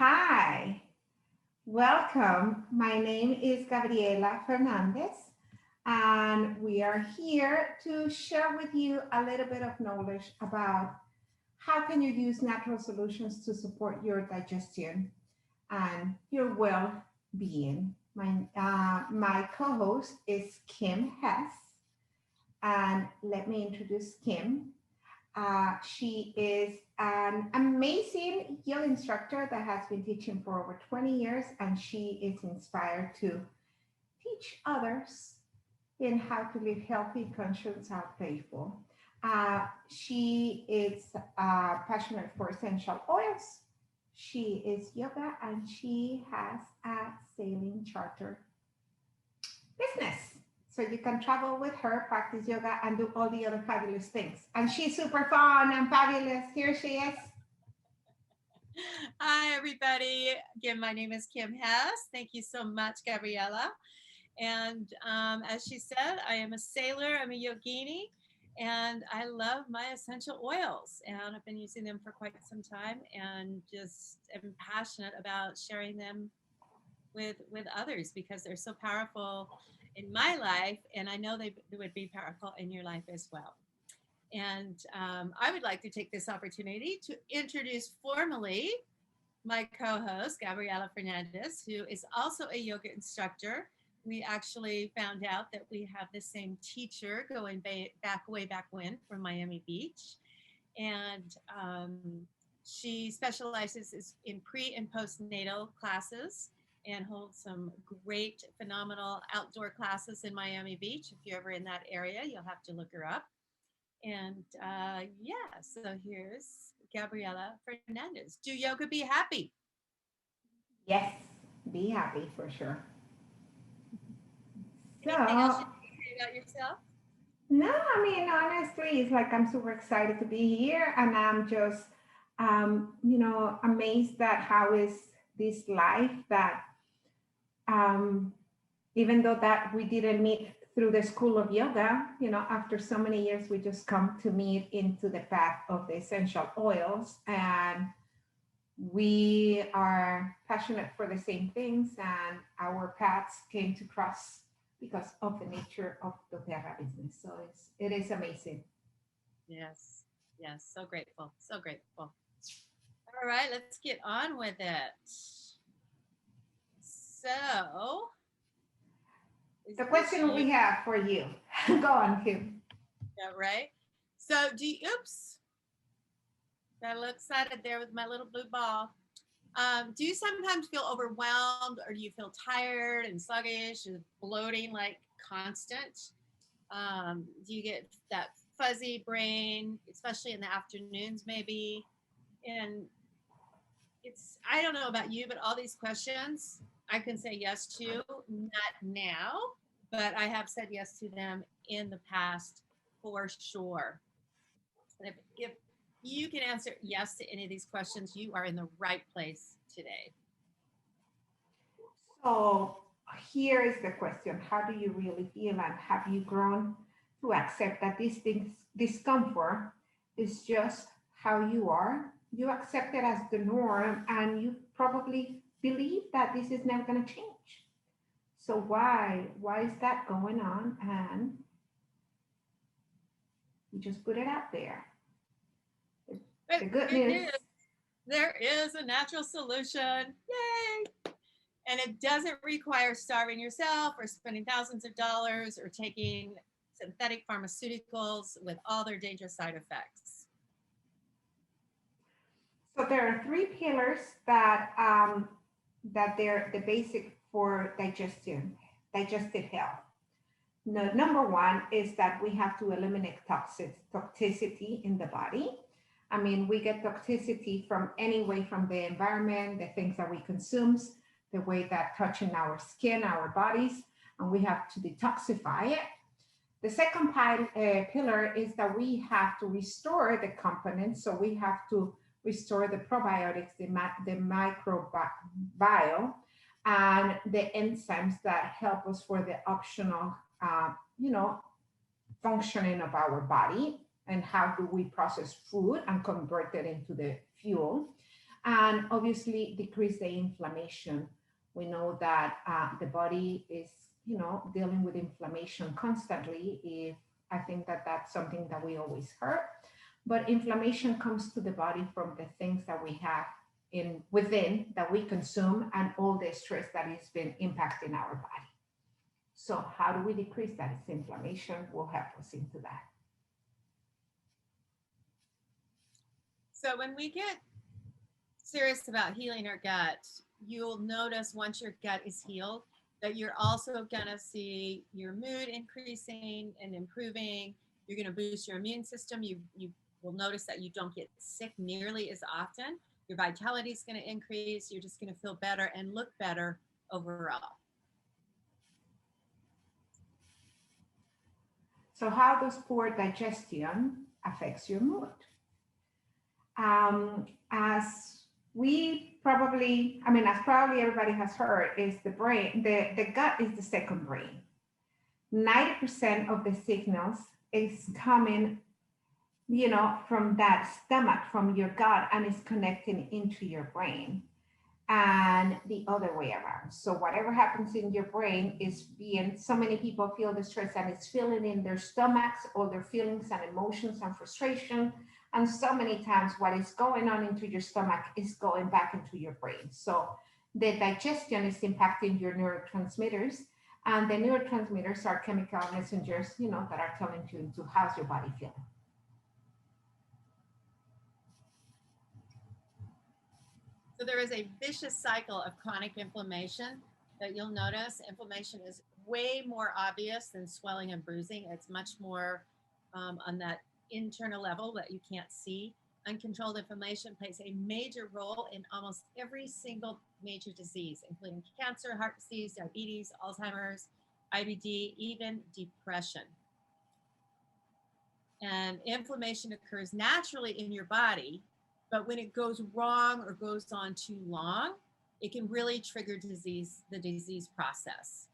Hi, welcome. My name is Gabriela Fernandez, and we are here to share with you a little bit of knowledge about how can you use natural solutions to support your digestion and your well-being. My co-host is Kim Hess, and let me introduce Kim. She is an amazing yoga instructor that has been teaching for over 20 years, and she is inspired to teach others in how to live healthy, conscious, and playful. She is passionate for essential oils. She is yoga, and she has a sailing charter business. So you can travel with her, practice yoga, and do all the other fabulous things. And she's super fun and fabulous. Here she is. Hi, everybody. Again, my name is Kim Hess. Thank you so much, Gabriela. And as she said, I am a sailor, I'm a yogini, and I love my essential oils. And I've been using them for quite some time and just am passionate about sharing them with others because they're so powerful in my life, and I know they would be powerful in your life as well. And I would like to take this opportunity to introduce formally my co-host, Gabriela Fernandez, who is also a yoga instructor. We actually found out that we have the same teacher going way back when from Miami Beach. And she specializes in pre and postnatal classes and holds some great, phenomenal outdoor classes in Miami Beach. If you're ever in that area, you'll have to look her up. And yeah, so here's Gabriela Fernandez. Do yoga, be happy. Yes, be happy for sure. Anything else you So, can say about yourself? no, I mean, honestly, it's like I'm super excited to be here, and I'm just, amazed that how is this life that um, even though that we didn't meet through the school of yoga, after so many years, we just come to meet into the path of the essential oils, and we are passionate for the same things, and our paths came to cross because of the nature of the Terra business. So it is amazing. Yes, yes, so grateful, so grateful. All right, let's get on with it. So, The question we have for you, go on, Kim. Yeah, right. So oops, got a little excited there with my little blue ball. Do you sometimes feel overwhelmed, or do you feel tired and sluggish and bloating like constant? Do you get that fuzzy brain, especially in the afternoons maybe? And I don't know about you, but all these questions I can say yes to, not now, but I have said yes to them in the past for sure. And if you can answer yes to any of these questions, you are in the right place today. So here is the question. How do you really feel, and have you grown to accept that this discomfort is just how you are? You accept it as the norm, and you probably believe that this is never going to change. So why is that going on? And you just put it out there. The good news. There is a natural solution. Yay! And it doesn't require starving yourself or spending thousands of dollars or taking synthetic pharmaceuticals with all their dangerous side effects. So there are three pillars that they're the basic for digestive health. Number one is that we have to eliminate toxicity in the body. I mean, we get toxicity from any way, from the environment, the things that we consume, the way that touching our skin, our bodies, and we have to detoxify it. The second pillar is that we have to restore the components. So we have to restore the probiotics, the microbiome, and the enzymes that help us for the optional, functioning of our body, and how do we process food and convert it into the fuel. and obviously decrease the inflammation. We know that the body is, dealing with inflammation constantly. If I think that that's something that we always heard, but inflammation comes to the body from the things that we have within that we consume and all the stress that has been impacting our body. So how do we decrease that? It's inflammation will help us into that. So when we get serious about healing our gut, you'll notice once your gut is healed that you're also going to see your mood increasing and improving. You're going to boost your immune system. You will notice that you don't get sick nearly as often. Your vitality is going to increase. You're just going to feel better and look better overall. So how does poor digestion affects your mood? As probably everybody has heard, is the brain, the gut is the second brain. 90% of the signals is coming, from that stomach, from your gut, and is connecting into your brain, and the other way around. So whatever happens in your brain is so many people feel the stress and it's feeling in their stomachs, all their feelings and emotions and frustration. And so many times what is going on into your stomach is going back into your brain. So the digestion is impacting your neurotransmitters, and the neurotransmitters are chemical messengers, that are telling you into how's your body feeling. So there is a vicious cycle of chronic inflammation that you'll notice. Inflammation is way more obvious than swelling and bruising. It's much more on that internal level that you can't see. Uncontrolled inflammation plays a major role in almost every single major disease, including cancer, heart disease, diabetes, Alzheimer's, IBD, even depression. And inflammation occurs naturally in your body, but when it goes wrong or goes on too long, it can really trigger the disease process.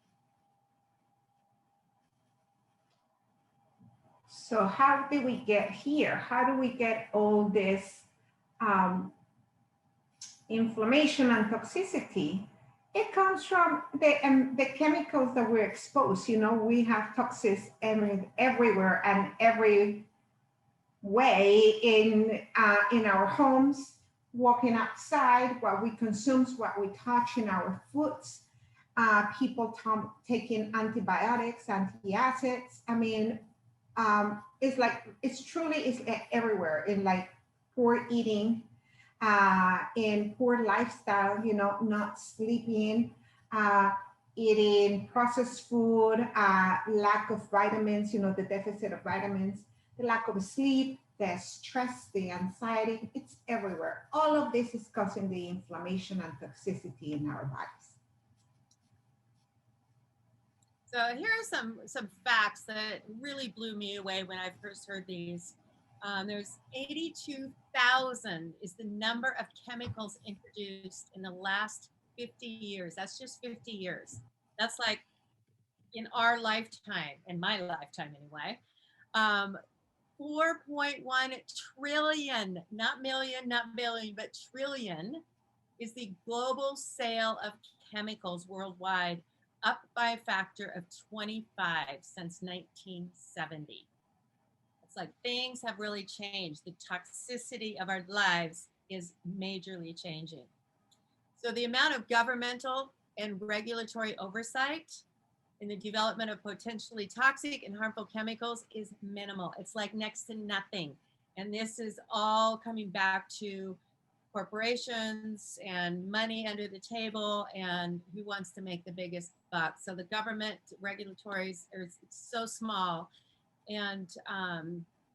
So how did we get here? How do we get all this inflammation and toxicity? It comes from the chemicals that we're exposed. We have toxins everywhere and every way in our homes, walking outside, what we consume, what we touch in our foods. People taking antibiotics, antacids. It's truly everywhere, in like poor eating, in poor lifestyle, not sleeping, eating processed food, lack of vitamins, the deficit of vitamins, the lack of sleep, the stress, the anxiety, it's everywhere. All of this is causing the inflammation and toxicity in our bodies. So here are some facts that really blew me away when I first heard these. There's 82,000 is the number of chemicals introduced in the last 50 years. That's just 50 years. That's like in our lifetime, in my lifetime anyway. 4.1 trillion, not million, not billion, but trillion is the global sale of chemicals worldwide, up by a factor of 25 since 1970. It's like things have really changed. The toxicity of our lives is majorly changing. So the amount of governmental and regulatory oversight in the development of potentially toxic and harmful chemicals is minimal. It's like next to nothing. And this is all coming back to corporations and money under the table and who wants to make the biggest buck. So the government regulatories are so small. And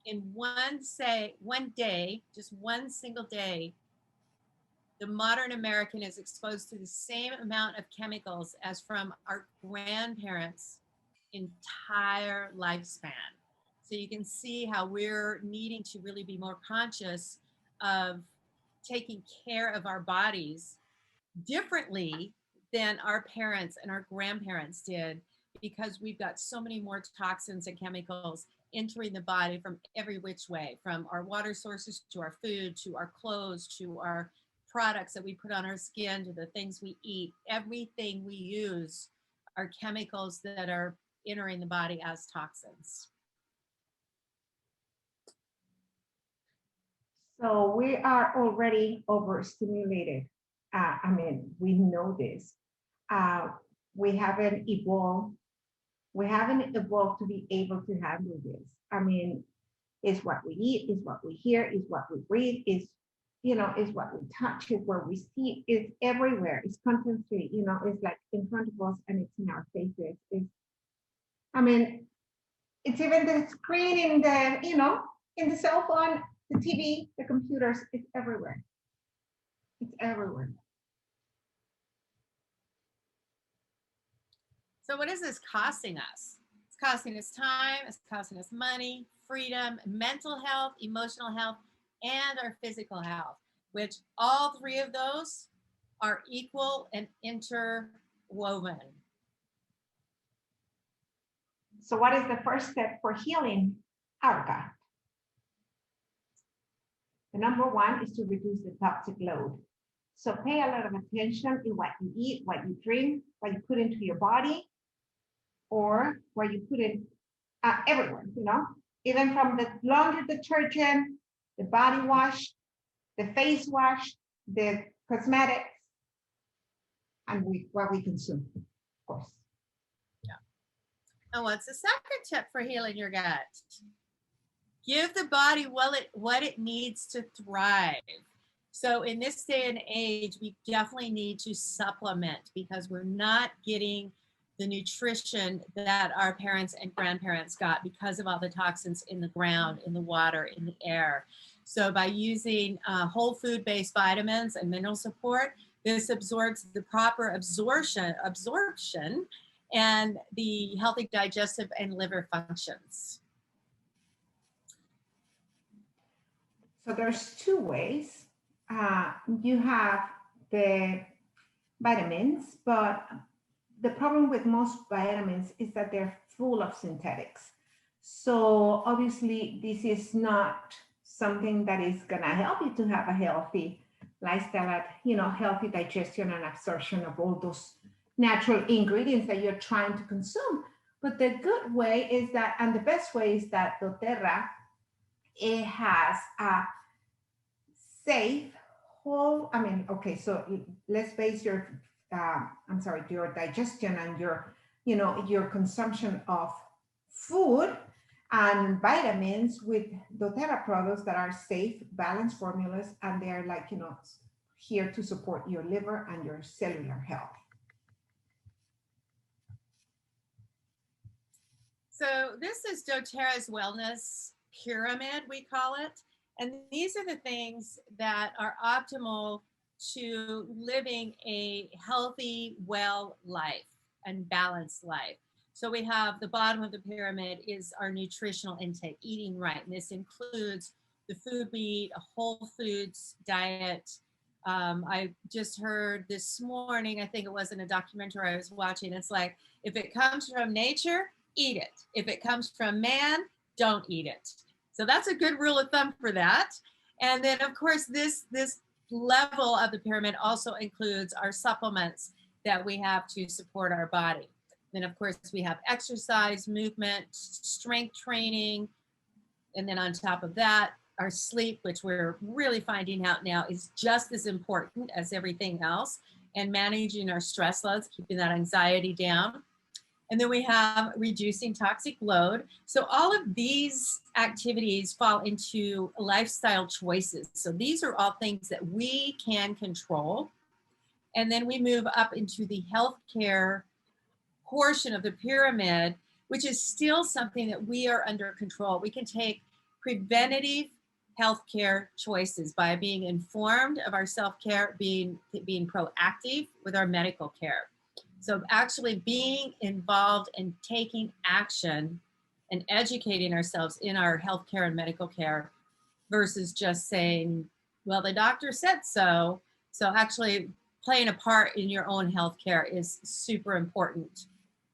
in one day, just one single day, the modern American is exposed to the same amount of chemicals as from our grandparents' entire lifespan. So you can see how we're needing to really be more conscious of taking care of our bodies differently than our parents and our grandparents did, because we've got so many more toxins and chemicals entering the body from every which way, from our water sources to our food, to our clothes, to our products that we put on our skin to the things we eat, everything we use are chemicals that are entering the body as toxins. So we are already overstimulated. I mean, we know this. We haven't evolved. We haven't evolved to be able to handle this. I mean, it's what we eat, it's what we hear, it's what we breathe, it's, you know, it's what we touch, it's where we see, it's everywhere. It's constantly, you know, it's like in front of us and it's in our faces. It's, I mean, it's even the screen in the, you know, in the cell phone, the TV, the computers, it's everywhere. It's everywhere. So what is this costing us? It's costing us time, it's costing us money, freedom, mental health, emotional health, and our physical health, which all three of those are equal and interwoven. So what is the first step for healing our gut? The number one is to reduce the toxic load. So pay a lot of attention in what you eat, what you drink, what you put into your body, or what you put in everywhere, you know, even from the laundry detergent, the body wash, the face wash, the cosmetics, and what we consume, of course. Yeah. And what's the second tip for healing your gut? Give the body what it needs to thrive. So in this day and age, we definitely need to supplement because we're not getting the nutrition that our parents and grandparents got because of all the toxins in the ground, in the water, in the air. So by using whole food-based vitamins and mineral support, this absorbs the proper absorption and the healthy digestive and liver functions. So there's two ways. You have the vitamins, but the problem with most vitamins is that they're full of synthetics. So obviously this is not something that is gonna help you to have a healthy lifestyle, you know, healthy digestion and absorption of all those natural ingredients that you're trying to consume. But the good way is that, and the best way is that doTERRA, it has a safe whole, I mean, okay, so let's base your, your digestion and your, you know, your consumption of food and vitamins with doTERRA products that are safe, balanced formulas, and they're like, you know, here to support your liver and your cellular health. So this is doTERRA's wellness pyramid, we call it. And these are the things that are optimal to living a healthy, well life and balanced life. So we have the bottom of the pyramid is our nutritional intake, eating right. And this includes the food we eat, a whole foods diet. I just heard this morning, I think it was in a documentary I was watching, it's like, if it comes from nature, eat it. If it comes from man, don't eat it. So that's a good rule of thumb for that. And then of course, this level of the pyramid also includes our supplements that we have to support our body. Then of course we have exercise, movement, strength training. And then on top of that, our sleep, which we're really finding out now is just as important as everything else, and managing our stress loads, keeping that anxiety down. And then we have reducing toxic load. So all of these activities fall into lifestyle choices. So these are all things that we can control. And then we move up into the healthcare portion of the pyramid, which is still something that we are under control. We can take preventative healthcare choices by being informed of our self-care, being proactive with our medical care. So actually being involved and taking action and educating ourselves in our healthcare and medical care versus just saying, well, the doctor said so. So actually playing a part in your own healthcare is super important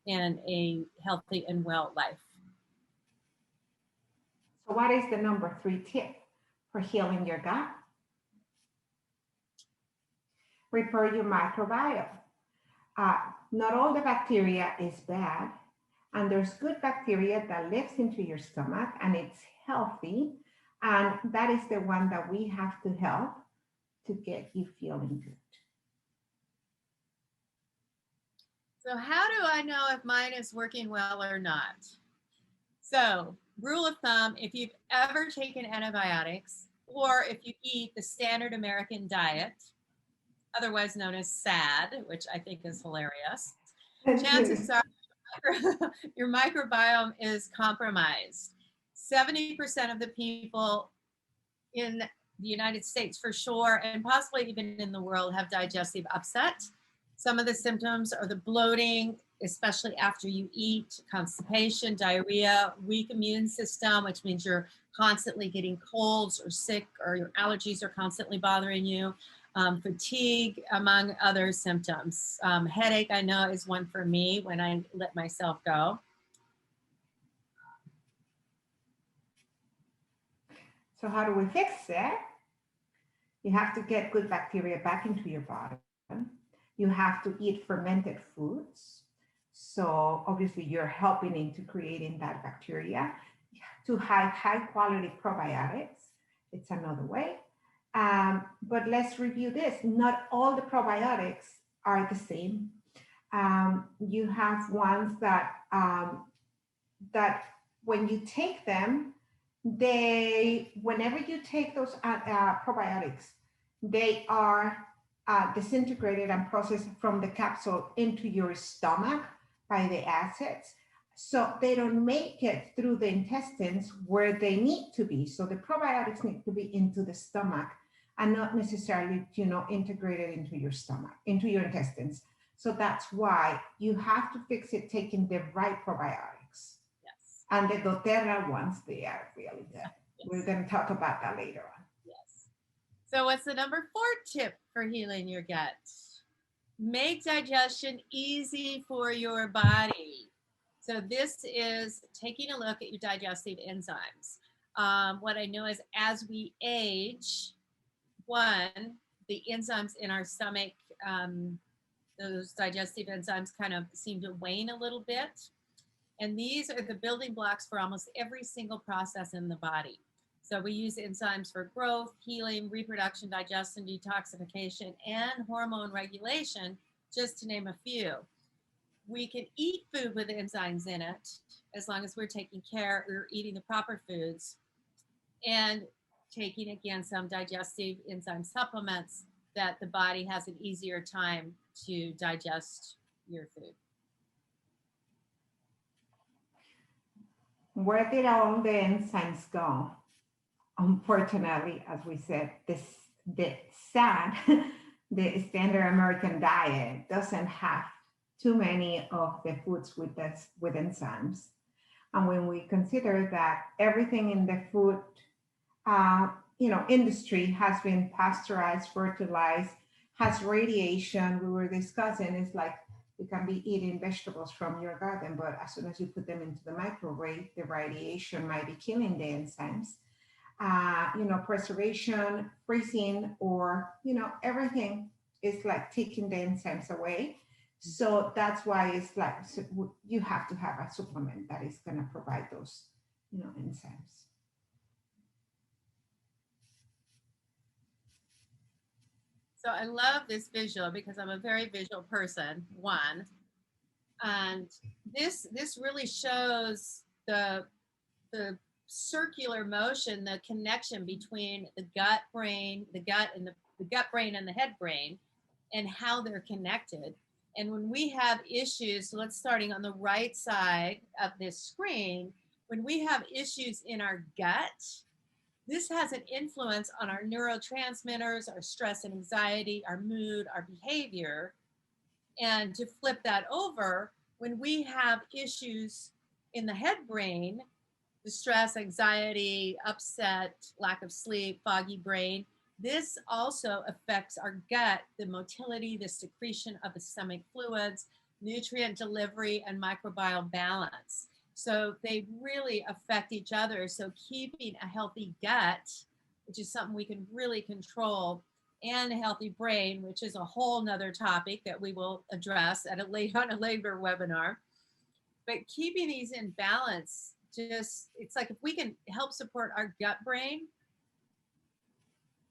in a healthy and well life. So what is the number 3 tip for healing your gut? repair your microbiome. Not all the bacteria is bad, and there's good bacteria that lives into your stomach and it's healthy, and that is the one that we have to help to get you feeling good. So how do I know if mine is working well or not? So rule of thumb, if you've ever taken antibiotics or if you eat the standard American diet, otherwise known as SAD, which I think is hilarious, chances are your microbiome is compromised. 70% of the people in the United States for sure, and possibly even in the world, have digestive upset. Some of the symptoms are the bloating, especially after you eat, constipation, diarrhea, weak immune system, which means you're constantly getting colds or sick, or your allergies are constantly bothering you, fatigue, among other symptoms. Headache, I know, is one for me when I let myself go. So how do we fix it? You have to get good bacteria back into your body. You have to eat fermented foods. So obviously you're helping into creating that bacteria. To have high quality probiotics, it's another way. But let's review this. Not all the probiotics are the same. You have ones that when you take them, whenever you take those probiotics, they are disintegrated and processed from the capsule into your stomach by the acids. So they don't make it through the intestines where they need to be. So the probiotics need to be into the stomach and not necessarily, integrated into your stomach, into your intestines. So that's why you have to fix it taking the right probiotics. Yes. And the doTERRA ones, they are really good. Yes. We're going to talk about that later on. Yes. So what's the number 4 tip for healing your gut? Make digestion easy for your body. So this is taking a look at your digestive enzymes. What I know is as we age, the enzymes in our stomach, those digestive enzymes kind of seem to wane a little bit. And these are the building blocks for almost every single process in the body. So we use enzymes for growth, healing, reproduction, digestion, detoxification, and hormone regulation, just to name a few. We can eat food with enzymes in it as long as we're taking care, we're eating the proper foods, and taking, again, some digestive enzyme supplements that the body has an easier time to digest your food. Where did all the enzymes go? Unfortunately, as we said, the SAD, the standard American diet, doesn't have too many of the foods with enzymes. And when we consider that everything in the food industry has been pasteurized, fertilized, has radiation, we were discussing, it's like you can be eating vegetables from your garden, but as soon as you put them into the microwave, the radiation might be killing the enzymes. Preservation, freezing, or, everything is like taking the enzymes away. So that's why it's like, you have to have a supplement that is going to provide those, enzymes. So I love this visual because I'm a very visual person, one. And this really shows the circular motion, the connection between the gut brain, the gut brain and the head brain, and how they're connected. And when we have issues, so let's starting on the right side of this screen, when we have issues in our gut, this has an influence on our neurotransmitters, our stress and anxiety, our mood, our behavior. And to flip that over, when we have issues in the head brain, the stress, anxiety, upset, lack of sleep, foggy brain, this also affects our gut, the motility, the secretion of the stomach fluids, nutrient delivery, and microbiome balance. So they really affect each other. So keeping a healthy gut, which is something we can really control, and a healthy brain, which is a whole nother topic that we will address on a later webinar. But keeping these in balance, it's like if we can help support our gut brain,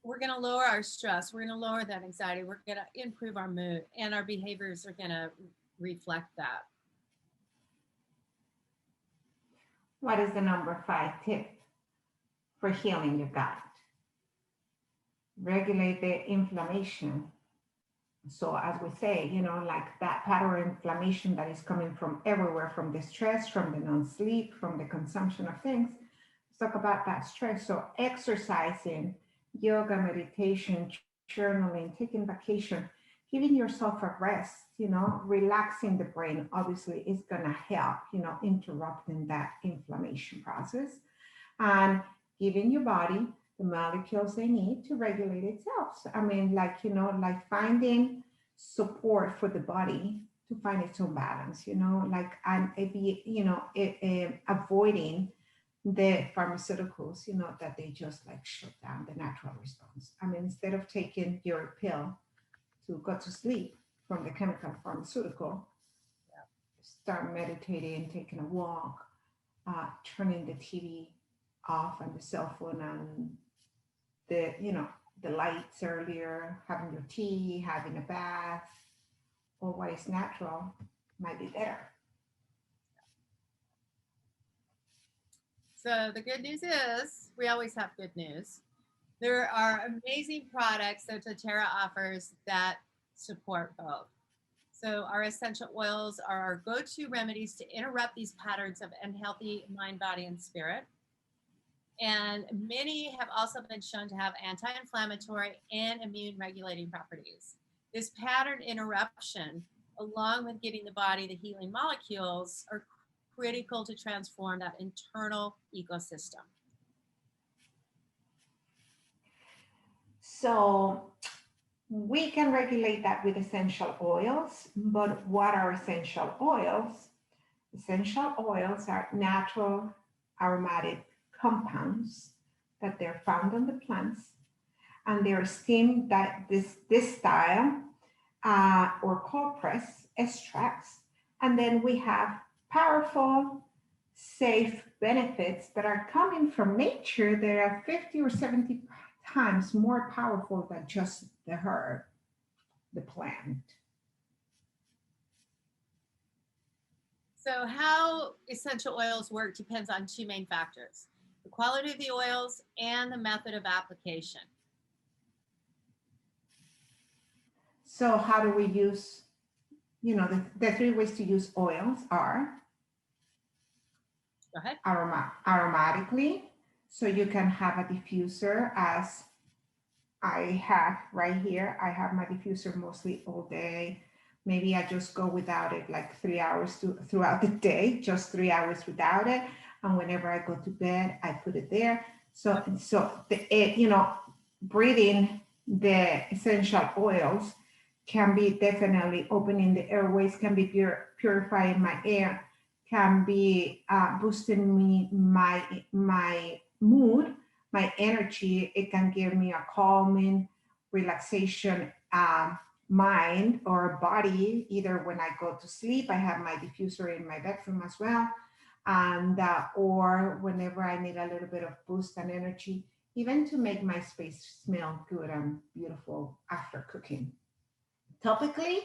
we're going to lower our stress, we're going to lower that anxiety, we're going to improve our mood, and our behaviors are going to reflect that. What is the number 5 tip for healing your gut? Regulate the inflammation. So as we say, like that pattern of inflammation that is coming from everywhere, from the stress, from the non-sleep, from the consumption of things. Let's talk about that stress. So exercising, yoga, meditation, journaling, taking vacation, giving yourself a rest, relaxing the brain obviously is going to help, interrupting that inflammation process and giving your body the molecules they need to regulate itself. So, I mean, like finding support for the body to find its own balance, avoiding the pharmaceuticals, that they just like shut down the natural response. I mean, instead of taking your pill to go to sleep from the chemical pharmaceutical, start meditating, taking a walk, turning the TV off and the cell phone and the lights earlier, having your tea, having a bath, or what is natural might be better. So the good news is, we always have good news. There are amazing products that doTERRA offers that support both. So our essential oils are our go-to remedies to interrupt these patterns of unhealthy mind, body, and spirit. And many have also been shown to have anti-inflammatory and immune regulating properties. This pattern interruption, along with getting the body the healing molecules, are critical to transform that internal ecosystem. So we can regulate that with essential oils, but what are essential oils? Essential oils are natural aromatic compounds that they're found on the plants, and they're steamed this style or cold press extracts. And then we have powerful, safe benefits that are coming from nature that are 50 or 70 times more powerful than just the herb, the plant. So how essential oils work depends on 2 main factors: the quality of the oils and the method of application. So how do we use, the 3 ways to use oils are Go ahead. Aromatically. So you can have a diffuser, as I have right here. I have my diffuser mostly all day. Maybe I just go without it like 3 hours throughout the day, just 3 hours without it. And whenever I go to bed, I put it there. So breathing the essential oils can be definitely opening the airways, can be purifying my air, can be boosting my mood, my energy. It can give me a calming, relaxation mind or body. Either when I go to sleep, I have my diffuser in my bedroom as well, and or whenever I need a little bit of boost and energy, even to make my space smell good and beautiful after cooking. Topically,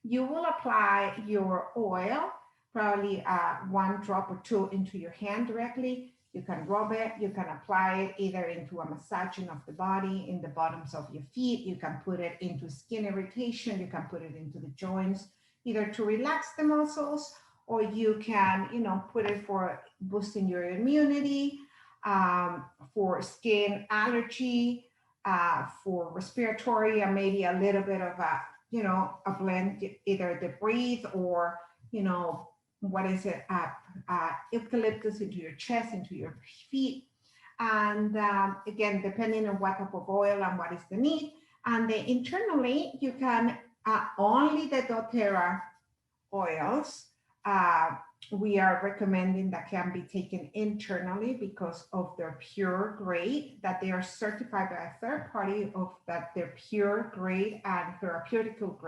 you will apply your oil, probably 1 drop or 2 into your hand directly. You can rub it, you can apply it either into a massaging of the body, in the bottoms of your feet. You can put it into skin irritation. You can put it into the joints, either to relax the muscles, or you can, put it for boosting your immunity, for skin allergy, for respiratory, and maybe a little bit of a blend, either the breathe or, eucalyptus into your chest, into your feet. And again, depending on what type of oil and what is the need. And then internally, you can only the doTERRA oils we are recommending that can be taken internally because of their pure grade, that they are certified by a third party of that they're pure grade and therapeutical.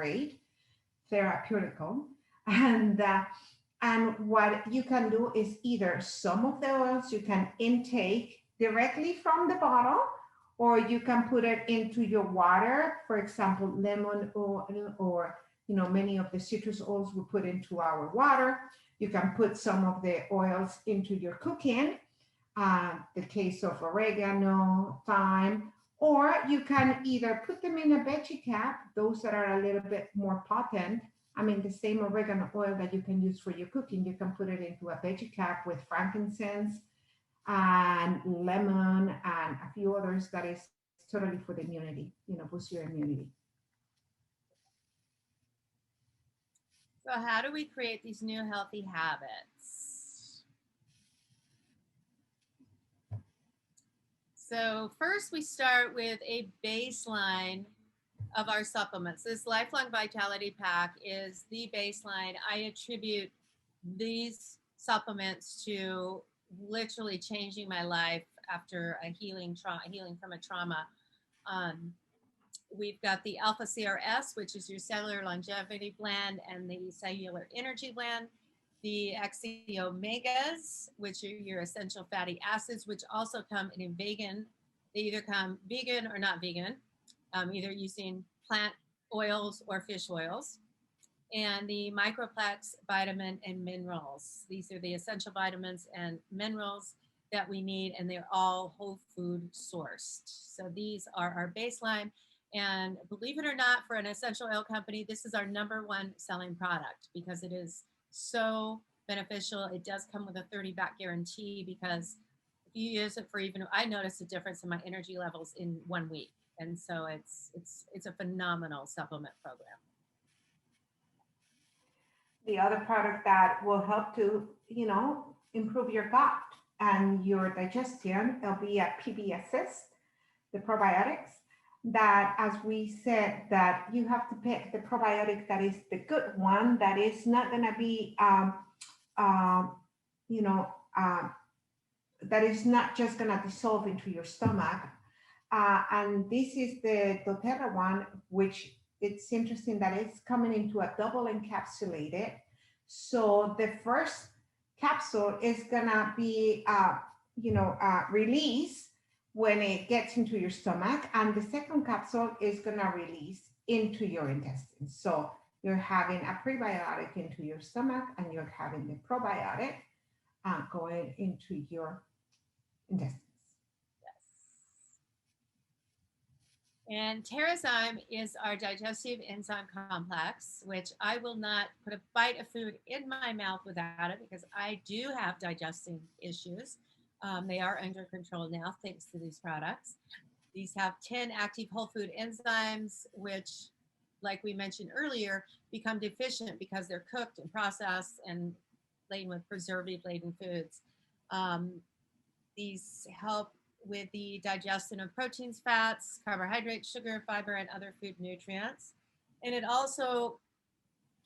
And what you can do is either some of the oils you can intake directly from the bottle, or you can put it into your water. For example, lemon oil, or many of the citrus oils we put into our water. You can put some of the oils into your cooking, the case of oregano, thyme, or you can either put them in a veggie cap, those that are a little bit more potent. I mean, the same oregano oil that you can use for your cooking, you can put it into a veggie cap with frankincense and lemon and a few others that is totally for the immunity, boost your immunity. So how do we create these new healthy habits? So first we start with a baseline of our supplements. This Lifelong Vitality Pack is the baseline. I attribute these supplements to literally changing my life after a healing from a trauma. We've got the Alpha CRS, which is your cellular longevity blend, and the cellular energy blend. The XC omegas, which are your essential fatty acids, which also come in a vegan. They either come vegan or not vegan, either using plant oils or fish oils. And the microplex vitamin and minerals. These are the essential vitamins and minerals that we need, and they're all whole food sourced. So these are our baseline. And believe it or not, for an essential oil company, this is our #1 selling product because it is so beneficial. It does come with a 30-back guarantee, because if you use it for I noticed a difference in my energy levels in 1 week. And so it's a phenomenal supplement program. The other product that will help to, improve your gut and your digestion, it'll be a PB Assist, the probiotics, that, as we said, that you have to pick the probiotic that is the good one, that is not going to be, that is not just going to dissolve into your stomach. And this is the doTERRA one, which it's interesting that it's coming into a double encapsulated. So the first capsule is going to be, released when it gets into your stomach, and the second capsule is going to release into your intestines. So you're having a prebiotic into your stomach, and you're having the probiotic going into your intestines. And Terrazyme is our digestive enzyme complex, which I will not put a bite of food in my mouth without it, because I do have digesting issues. They are under control now thanks to these products. These have 10 active whole food enzymes, which, like we mentioned earlier, become deficient because they're cooked and processed and laden with preservative-laden foods. These help with the digestion of proteins, fats, carbohydrates, sugar, fiber, and other food nutrients. And it also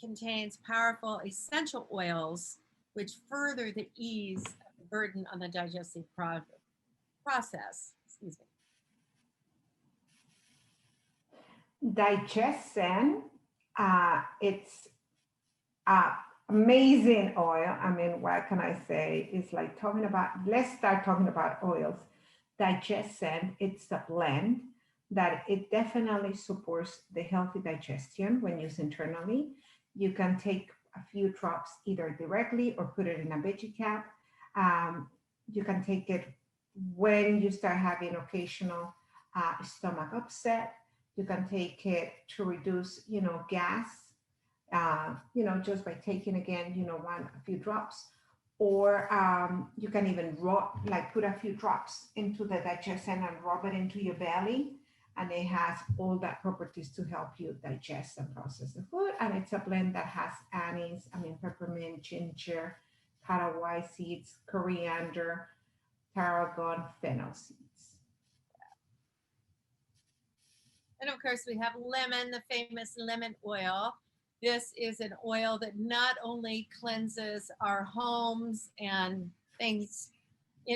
contains powerful essential oils, which further the ease of the burden on the digestive process. Excuse me. Digestion, it's amazing oil. I mean, what can I say? It's like let's start talking about oils. Digestion, it's a blend that it definitely supports the healthy digestion when used internally. You can take a few drops either directly or put it in a veggie cap. You can take it when you start having occasional stomach upset. You can take it to reduce, gas, just by taking again, a few drops. Or you can even put a few drops into the digestion and rub it into your belly. And it has all that properties to help you digest and process the food. And it's a blend that has anise, peppermint, ginger, caraway seeds, coriander, tarragon, fennel seeds. And of course, we have lemon, the famous lemon oil. This is an oil that not only cleanses our homes and things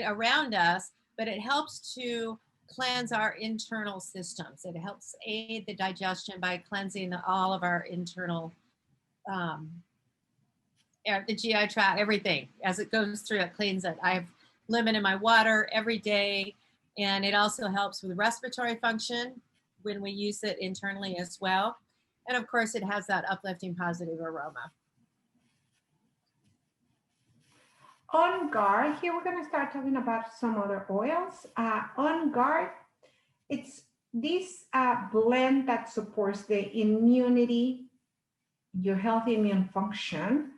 around us, but it helps to cleanse our internal systems. It helps aid the digestion by cleansing all of our internal, the GI tract, everything. As it goes through, it cleans it. I have lemon in my water every day, and it also helps with respiratory function when we use it internally as well. And of course, it has that uplifting positive aroma. On Guard, here we're going to start talking about some other oils. On Guard, it's this blend that supports the immunity, your healthy immune function.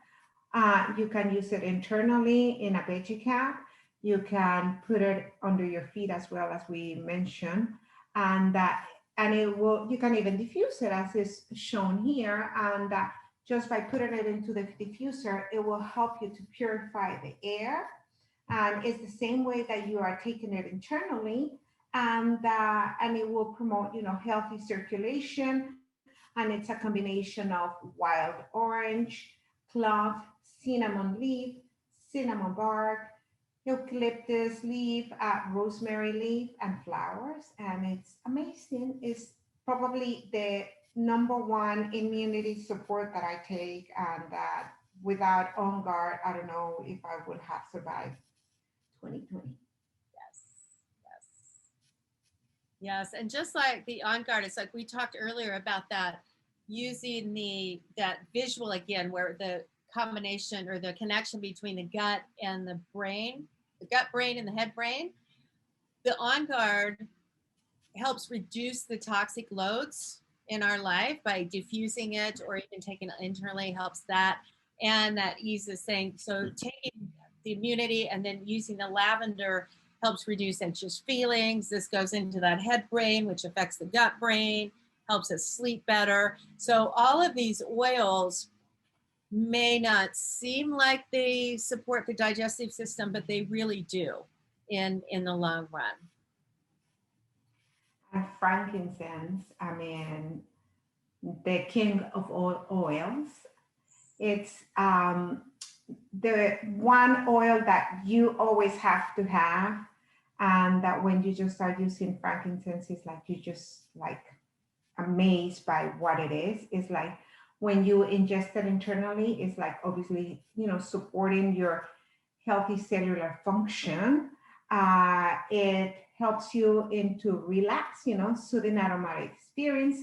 You can use it internally in a veggie cap. You can put it under your feet as well, as we mentioned, and it will. You can even diffuse it as is shown here, and just by putting it into the diffuser, it will help you to purify the air, and it's the same way that you are taking it internally, and it will promote, healthy circulation, and it's a combination of wild orange, clove, cinnamon leaf, cinnamon bark, eucalyptus leaf, rosemary leaf, and flowers. And it's amazing. It's probably the #1 immunity support that I take, and that without On Guard, I don't know if I would have survived 2020. Yes, yes, yes. And just like the On Guard, it's like we talked earlier about that, using that visual again, where the combination or the connection between the gut and the brain, the gut brain and the head brain. The On Guard helps reduce the toxic loads in our life by diffusing it, or even taking it internally helps that. And that eases things. So taking the immunity and then using the lavender helps reduce anxious feelings. This goes into that head brain, which affects the gut brain, helps us sleep better. So all of these oils may not seem like they support the digestive system, but they really do in the long run. And frankincense, I mean, the king of all oils. It's the one oil that you always have to have, and that when you just start using frankincense, it's like you just like amazed by what it is. It's like when you ingest it internally, it's like obviously, supporting your healthy cellular function. It helps you into relax, soothing aromatic experience,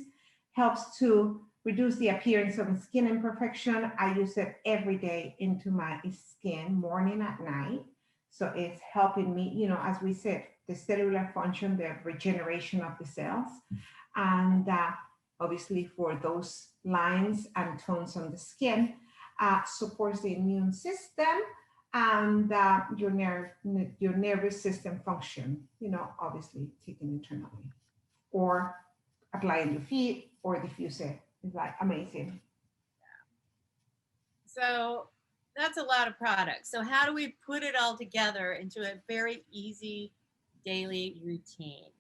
helps to reduce the appearance of skin imperfection. I use it every day into my skin, morning and night. So it's helping me, as we said, the cellular function, the regeneration of the cells. And obviously for those lines and tones on the skin, supports the immune system and your nervous system function, obviously taken internally, or apply on your feet or diffuse it. It's like amazing. So that's a lot of products. So how do we put it all together into a very easy daily routine?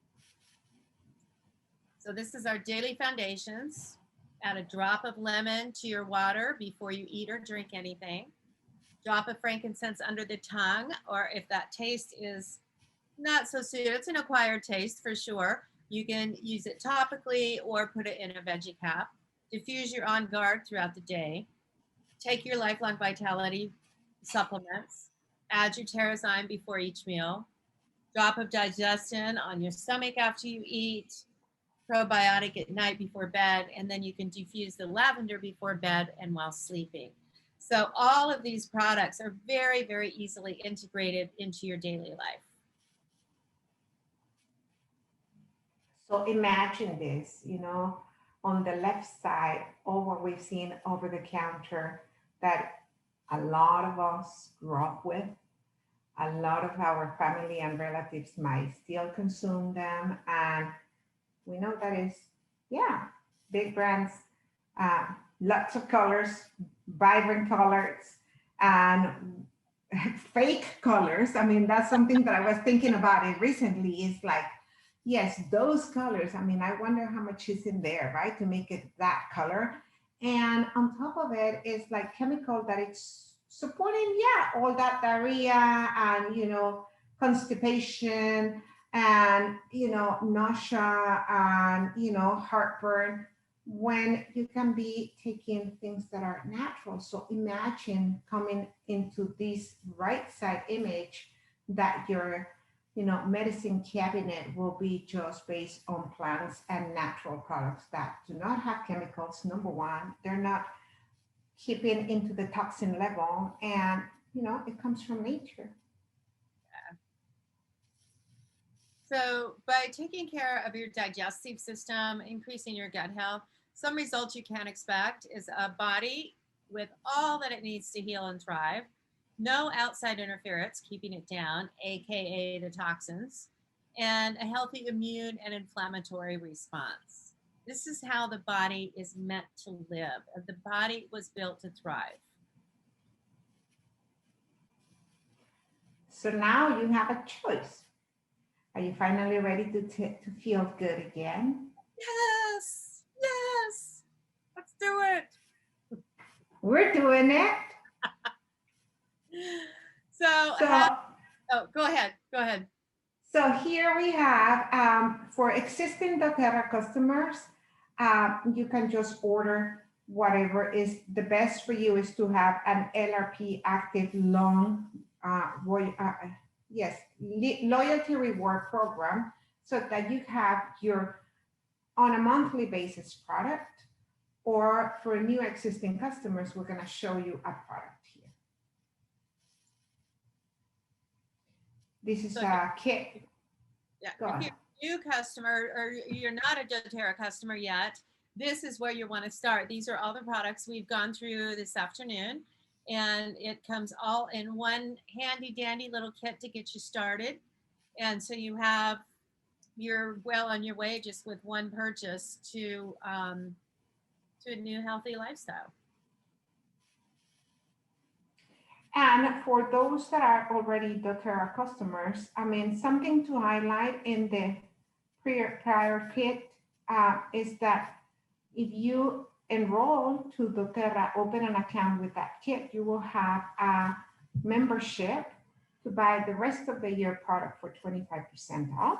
So this is our daily foundations. Add a drop of lemon to your water before you eat or drink anything. Drop of frankincense under the tongue, or if that taste is not so sweet, it's an acquired taste for sure. You can use it topically or put it in a veggie cap. Diffuse your On Guard throughout the day. Take your Lifelong Vitality supplements. Add your Terrazyme before each meal. Drop of Digestion on your stomach after you eat. Probiotic at night before bed, and then you can diffuse the lavender before bed and while sleeping. So all of these products are very, very easily integrated into your daily life. So imagine this, on the left side, all what we've seen over the counter that a lot of us grew up with, a lot of our family and relatives might still consume them, and we know that is, big brands, lots of colors, vibrant colors, and fake colors. I mean, that's something that I was thinking about it recently. Is like, yes, those colors. I mean, I wonder how much is in there, right, to make it that color. And on top of it is like chemical that it's supporting, yeah, all that diarrhea and, constipation and, nausea and, heartburn, when you can be taking things that are natural. So imagine coming into this right side image that your medicine cabinet will be just based on plants and natural products that do not have chemicals. Number one, they're not keeping into the toxin level, and it comes from nature. So by taking care of your digestive system, increasing your gut health, some results you can expect is a body with all that it needs to heal and thrive, no outside interference, keeping it down, aka the toxins, and a healthy immune and inflammatory response. This is how the body is meant to live. The body was built to thrive. So now you have a choice. Are you finally ready to feel good again? Yes, yes, let's do it. We're doing it. So go ahead. So here we have, for existing doTERRA customers, you can just order whatever is the best for you is to have an LRP active long, loyalty reward program, so that you have your on a monthly basis product, or for new existing customers, we're going to show you a product here. This is a kit. Yeah, if you're a new customer or you're not a doTERRA customer yet, this is where you want to start. These are all the products we've gone through this afternoon, and it comes all in one handy dandy little kit to get you started. And so you're well on your way just with one purchase to a new healthy lifestyle. And for those that are already doTERRA customers, I mean, something to highlight in the prior kit is that if you enroll to doTERRA, open an account with that kit, you will have a membership to buy the rest of the year product for 25% off.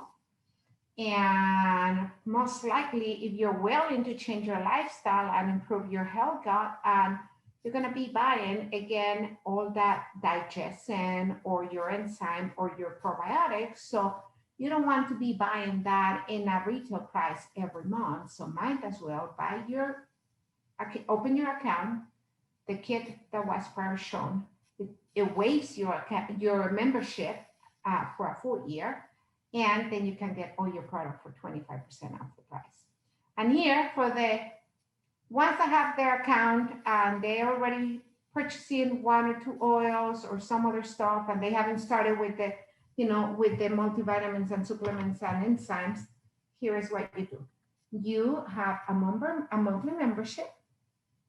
And most likely, if you're willing to change your lifestyle and improve your health, and you're going to be buying, again, all that digestion or your enzyme or your probiotics. So you don't want to be buying that in a retail price every month. So might as well open your account, the kit that was first shown. It waives your membership for a full year, and then you can get all your product for 25% off the price. And here, for the ones that have their account and they already purchasing one or two oils or some other stuff, and they haven't started with the multivitamins and supplements and enzymes, here is what you do. You have a monthly membership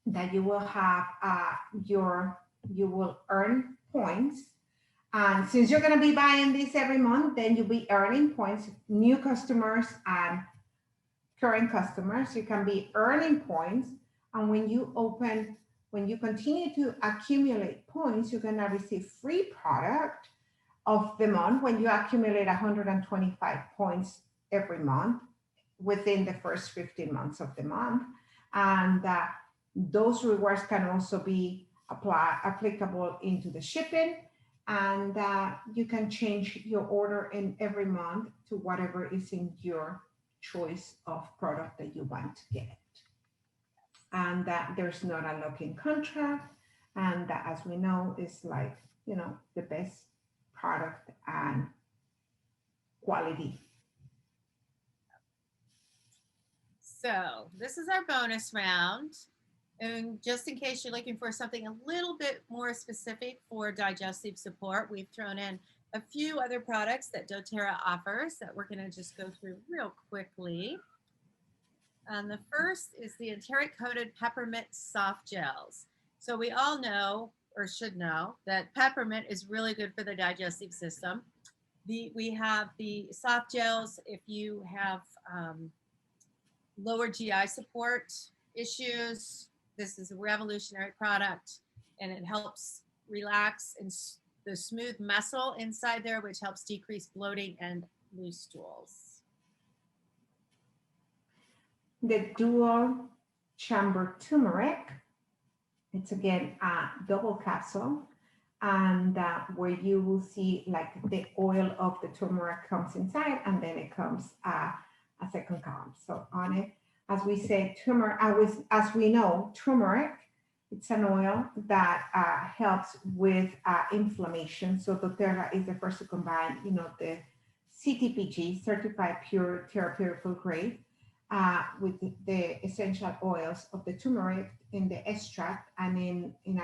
that you will have you will earn points. And since you're going to be buying this every month, then you'll be earning points. New customers and current customers, you can be earning points. And when you continue to accumulate points, you're going to receive free product of the month when you accumulate 125 points every month within the first 15 months of the month. And those rewards can also be applicable into the shipping. And you can change your order in every month to whatever is in your choice of product that you want to get. And that there's not a lock-in contract. And that, as we know, is like, the best product and quality. So this is our bonus round. And just in case you're looking for something a little bit more specific for digestive support, we've thrown in a few other products that doTERRA offers that we're going to just go through real quickly. And the first is the ENTERIC-COATED peppermint soft gels. So we all know, or should know, that peppermint is really good for the digestive system. We have the soft gels if you have lower GI support issues, This is a revolutionary product, and it helps relax and the smooth muscle inside there, which helps decrease bloating and loose stools. The dual chamber turmeric, it's again a double capsule, and where you will see like the oil of the turmeric comes inside, and then it comes a second column. So on it, as we say, turmeric, as we know, turmeric, it's an oil that helps with inflammation. So doTERRA is the first to combine, you know, the CTPG, certified pure therapeutical grade, with the essential oils of the turmeric in the extract, and in in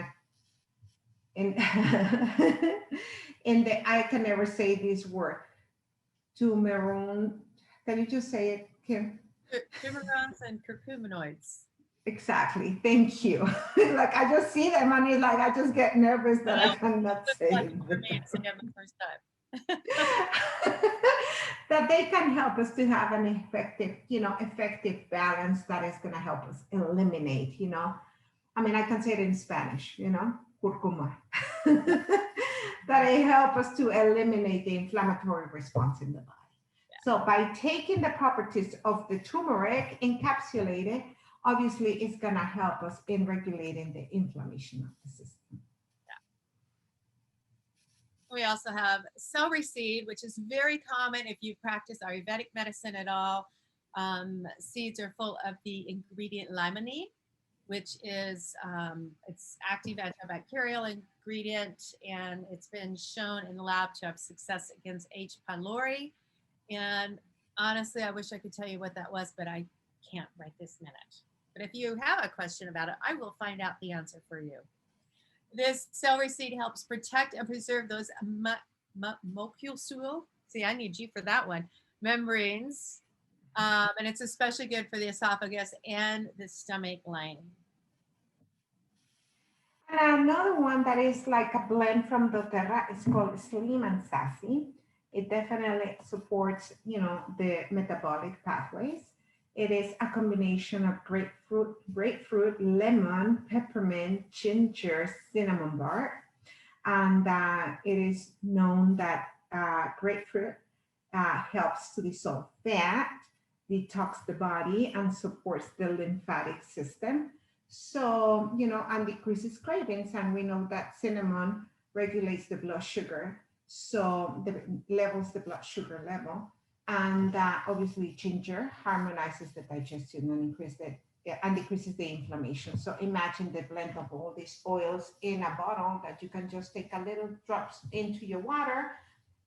I can never say this word, turmeron. Can you just say it, Kim? Turmerons and curcuminoids. Exactly. Thank you. Like I just see them and it's like I just get nervous that I cannot say it. For me to say it the first time. That they can help us to have an effective, you know, effective balance that is going to help us eliminate, you know. I mean, I can say it in Spanish, you know, curcuma. That it help us to eliminate the inflammatory response in the body. So by taking the properties of the turmeric encapsulated, obviously it's going to help us in regulating the inflammation of the system. We also have celery seed, which is very common if you practice Ayurvedic medicine at all. Seeds are full of the ingredient limonene, which is it's active antibacterial ingredient, and it's been shown in the lab to have success against H. pylori. And honestly, I wish I could tell you what that was, but I can't right this minute. But if you have a question about it, I will find out the answer for you. This celery seed helps protect and preserve those mucosal, see, I need you for that one, membranes. And it's especially good for the esophagus and the stomach lining. And another one that is like a blend from doTERRA is called Slim and Sassy. It definitely supports, you know, the metabolic pathways. It is a combination of grapefruit, lemon, peppermint, ginger, cinnamon bark. And it is known that grapefruit helps to dissolve fat, detox the body, and supports the lymphatic system. So, you know, and decreases cravings. And we know that cinnamon regulates the blood sugar. So the levels the blood sugar level. And obviously ginger harmonizes the digestion and decreases the inflammation. So imagine the blend of all these oils in a bottle that you can just take a little drops into your water,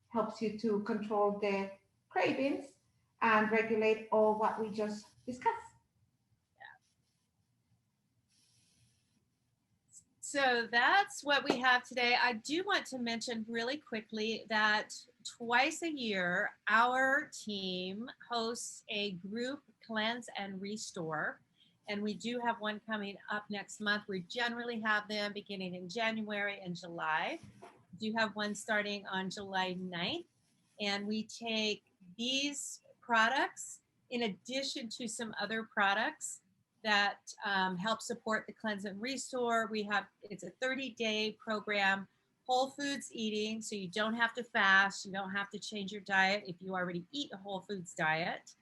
helps you to control the cravings and regulate all what we just discussed. So that's what we have today. I do want to mention really quickly that twice a year, our team hosts a group cleanse and restore. And we do have one coming up next month. We generally have them beginning in January and July. We do have one starting on July 9th. And we take these products in addition to some other products that help support the cleanse and restore. It's a 30-day program, whole foods eating, so you don't have to fast, you don't have to change your diet if you already eat a whole foods diet.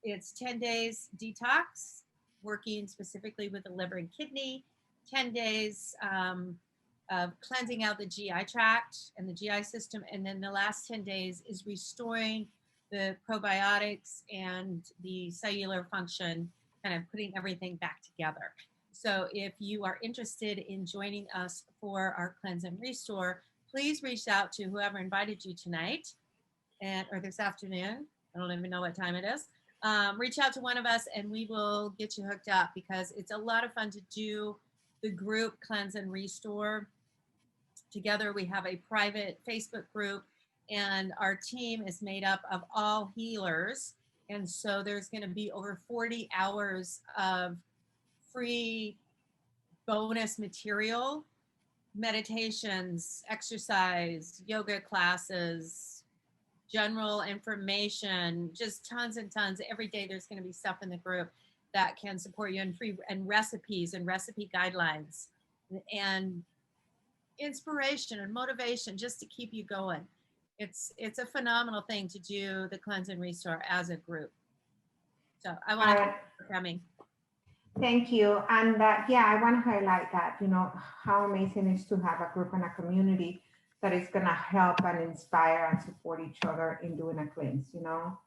It's 10 days detox, working specifically with the liver and kidney, 10 days of cleansing out the GI tract and the GI system, and then the last 10 days is restoring the probiotics and the cellular function, kind of putting everything back together. So if you are interested in joining us for our cleanse and restore, please reach out to whoever invited you tonight or this afternoon. I don't even know what time it is. Reach out to one of us and we will get you hooked up, because it's a lot of fun to do the group cleanse and restore together. We have a private Facebook group, and our team is made up of all healers. And so there's going to be over 40 hours of free bonus material, meditations, exercise, yoga classes, general information, just tons and tons. Every day there's going to be stuff in the group that can support you, and free and recipes and recipe guidelines and inspiration and motivation just to keep you going. It's a phenomenal thing to do the Cleanse and Restore as a group. So I want to thank you for coming. Thank you. And yeah, I want to highlight that, you know, how amazing it is to have a group and a community that is going to help and inspire and support each other in doing a cleanse, you know.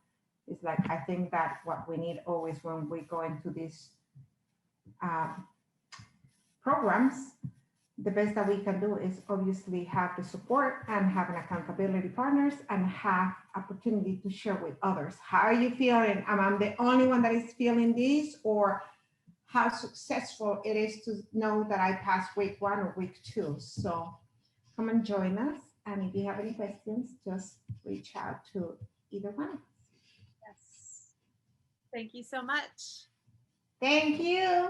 It's like, I think that what we need always when we go into these programs, the best that we can do is obviously have the support and have an accountability partners and have opportunity to share with others. How are you feeling? Am I the only one that is feeling this, or how successful it is to know that I passed week 1 or week 2? So come and join us. And if you have any questions, just reach out to either one of us. Yes. Thank you so much. Thank you.